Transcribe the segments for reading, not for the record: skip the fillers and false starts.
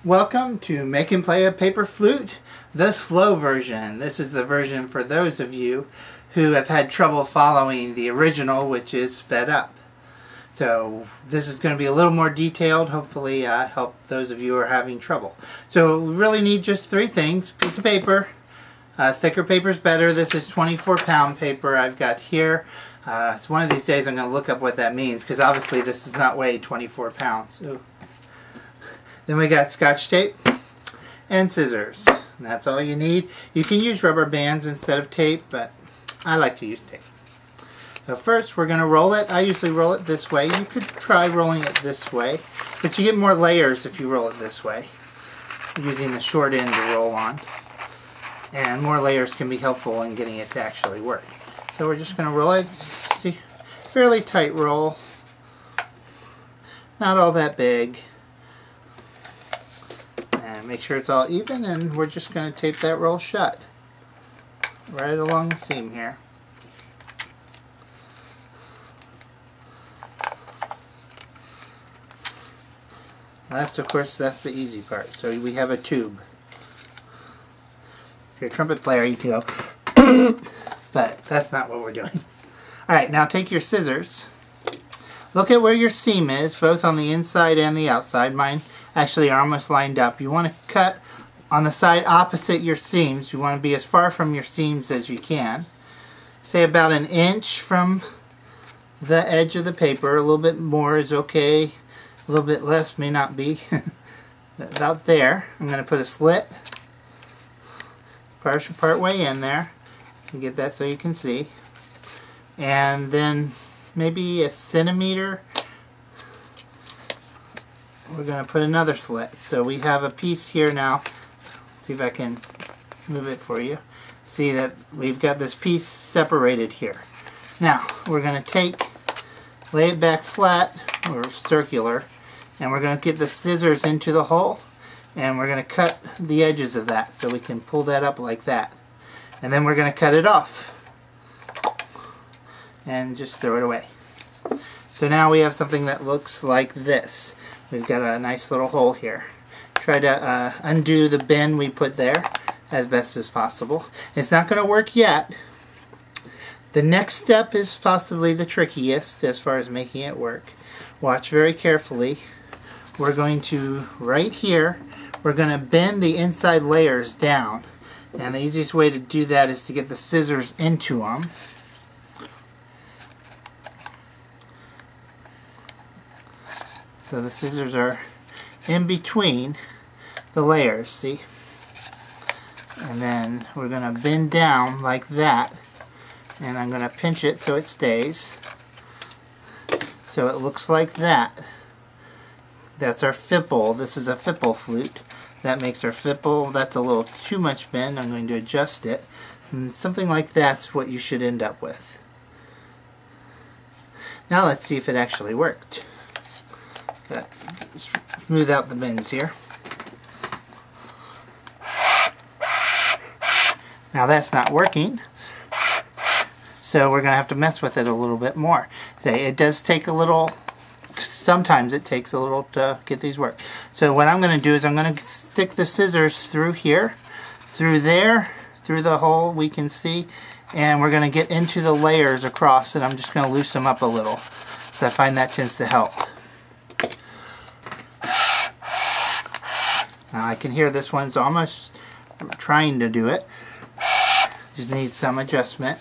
Welcome to Make and Play a Paper Flute, the slow version. This is the version for those of you who have had trouble following the original, which is sped up. So this is going to be a little more detailed, hopefully help those of you who are having trouble. So we really need just three things. Piece of paper. Thicker paper is better. This is 24-pound paper I've got here. So one of these days I'm going to look up what that means, because obviously this does not weigh 24 pounds. Ooh. Then we got Scotch tape and scissors. And that's all you need. You can use rubber bands instead of tape, but I like to use tape. So first we're going to roll it. I usually roll it this way. You could try rolling it this way, but you get more layers if you roll it this way, using the short end to roll on. And more layers can be helpful in getting it to actually work. So we're just going to roll it. See, fairly tight roll. Not all that big. And make sure it's all even, and we're just going to tape that roll shut. Right along the seam here. That's, of course, that's the easy part. So we have a tube. If you're a trumpet player, you can go, but that's not what we're doing. Alright, now take your scissors. Look at where your seam is, both on the inside and the outside. Mine actually are almost lined up. You want to cut on the side opposite your seams. You want to be as far from your seams as you can. Say about an inch from the edge of the paper. A little bit more is okay. A little bit less may not be. About there. I'm going to put a slit part way in there. You get that so you can see. And then maybe a centimeter, we're going to put another slit. So we have a piece here now. Let's see if I can move it for you. See that we've got this piece separated here. Now we're going to lay it back flat or circular, and we're going to get the scissors into the hole, and we're going to cut the edges of that so we can pull that up like that. And then we're going to cut it off and just throw it away. So now we have something that looks like this. We've got a nice little hole here. Try to undo the bend we put there as best as possible. It's not going to work yet. The next step is possibly the trickiest as far as making it work. Watch very carefully. We're going to, right here, we're going to bend the inside layers down. And the easiest way to do that is to get the scissors into them. So the scissors are in between the layers, see? And then we're going to bend down like that. And I'm going to pinch it so it stays. So it looks like that. That's our fipple. This is a fipple flute. That makes our fipple. That's a little too much bend. I'm going to adjust it. And something like that's what you should end up with. Now let's see if it actually worked. Smooth out the bends here. Now that's not working, so we're going to have to mess with it a little bit more. It does take a little, sometimes it takes a little to get these work. So what I'm going to do is I'm going to stick the scissors through here, through there, through the hole we can see, and we're going to get into the layers across, and I'm just going to loosen them up a little, so I find that tends to help. Now I can hear this one's almost trying to do it. Just needs some adjustment.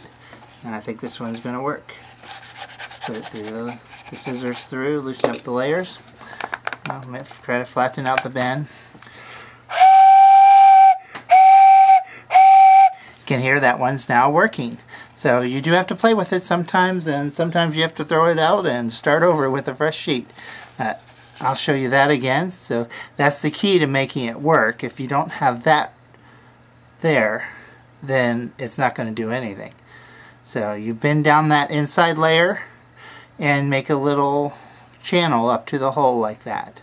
And I think this one's going to work. Just put it through the scissors through, loosen up the layers. Try to flatten out the bend. You can hear that one's now working. So you do have to play with it sometimes, and sometimes you have to throw it out and start over with a fresh sheet. I'll show you that again. So that's the key to making it work. If you don't have that there, then it's not going to do anything. So you bend down that inside layer and make a little channel up to the hole like that.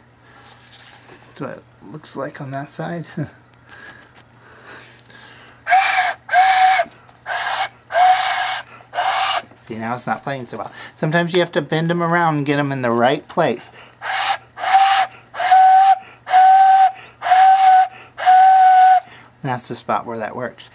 That's what it looks like on that side. See, now it's not playing so well. Sometimes you have to bend them around and get them in the right place. that's the spot where that works.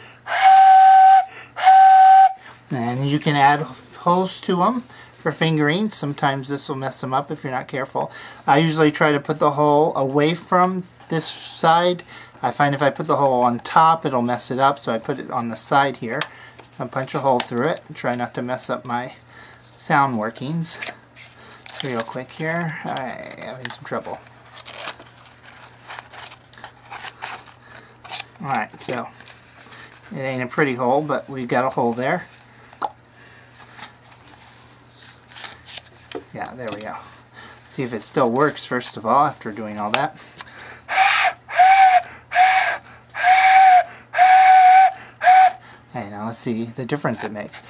And you can add holes to them for fingering. Sometimes this will mess them up if you're not careful. I usually try to put the hole away from this side. I find if I put the hole on top, it'll mess it up, so I put it on the side here. I'll punch a hole through it and try not to mess up my sound workings. Real quick here, I'm having some trouble. Alright, so it ain't a pretty hole, but we've got a hole there. Yeah, there we go. See if it still works first of all after doing all that. Okay, now let's see the difference it makes.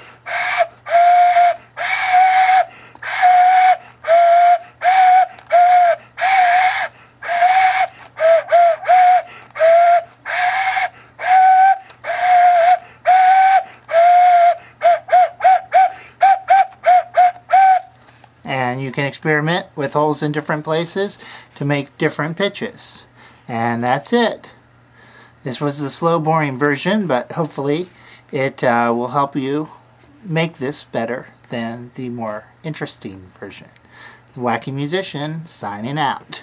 And you can experiment with holes in different places to make different pitches. And that's it. This was the slow, boring version, but hopefully it will help you make this better than the more interesting version. The Wacky Musician signing out.